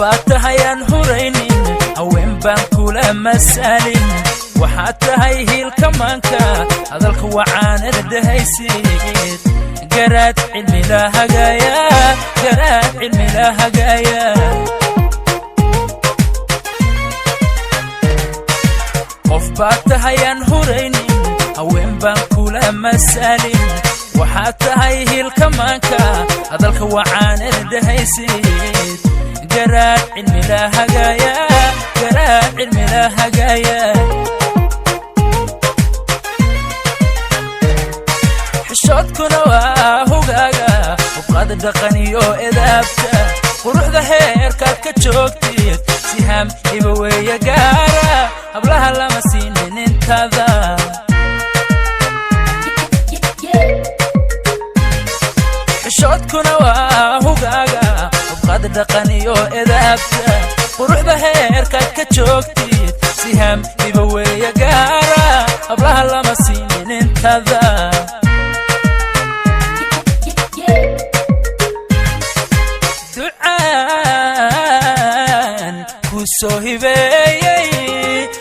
baatahayan huraynin haween baan kula masalin waxaad tahay hilka maanka hadalka wacaanada dhahaysid garaad cilmi la hagaaya garaad cilmi la hagaaya qof baatahayan huraynin haween baan kula masalin waxaad tahay hilka maanka hadalka wacaanada dhahaysid garaad cilmi la hagaaya garaad cilmi la hagaaya xishoodkuna waa hogaaga uqaad dhaqan iyo edaabta quruxda heerkaad ka joogtid siham iba weeye gaara hablaha lama siinin intaada xishoodkuna waa hogaaga uqaad dhaqan iyo edaabta quruxda heerkaad ka joogtid siham iba weeye gaara hablaha lama siinin intaada ducaan ku soo hibeeyey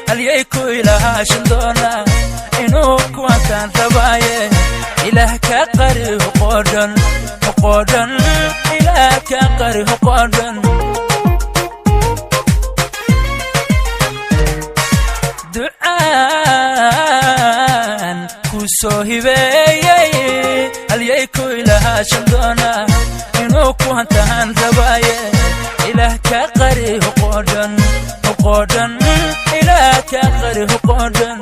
halyay ku ilaashan doona inuu kuwantaan rabaaye ilaah ka qari huqoodhan huqoodhan ilaah ka qari huqoodhan ducaan ku soo hibeeyey halyay ku ilaashan doona inuu kuwantaan rabaaye ilaah ka qari huqoodhan huqoodhan ilaah ka qari huqoodhan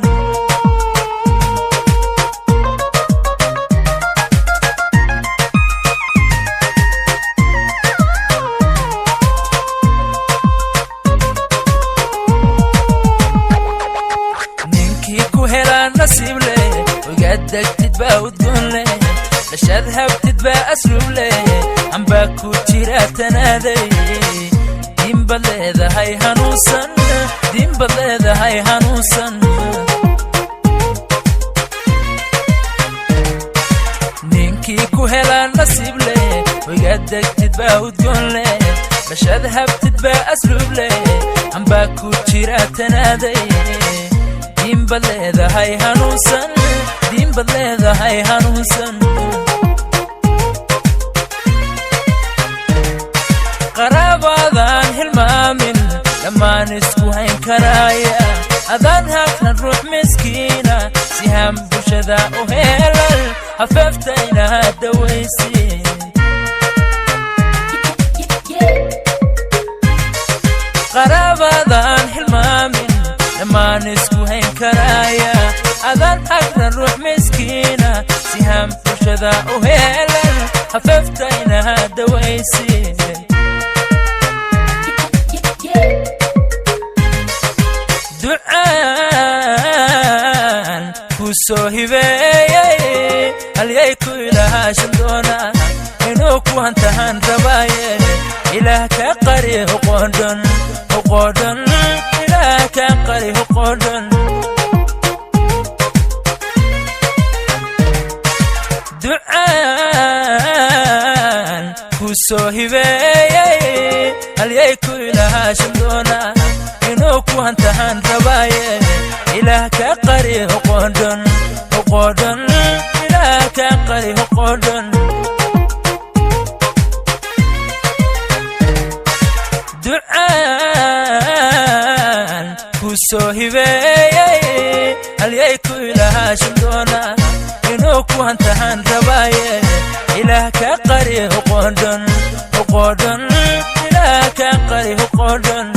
نصيب لي وقدك تتبا وتقول لي لشاد هبتت با أسلوب لي عم باكو تيراتنا ذي دين بليذا هاي هنوصن دين بليذا هاي هنوصن نينكي كوهلا نصيب لي وقدك تتبا وتقول لي لشاد هبتت با أسلوب لي عم باكو تيراتنا ذي دين بليذا هاي هنوصن دين بليذا هاي هنوصن قرابادان هالمامن لما نسكو هين كرايا أذان هاكنا نروح مسكينة سهام بشذا وهيلل هففتينا هالدويسين قرابادان هالمامن لما نسكو هين كرايا أذان حقنا نروح مسكينة سهام وشذا وهيلل هففتينا هالدويسين دعان كوسو هبايي هليي كويلها شندونا إنو كوانتهان ربايي إله كقري هقودن هقودن إله كقري هقودن دعان كوسو هبايي هليي كويلها شندونا إنو كوانتهان ربايي إله كقري هقودن هقودن إله كقري هقودن دعان كوسو هبايي هليي كويلها شندونا إنو كوانتهان ربايي إله كقري هقودن هقودن إله كقري هقودن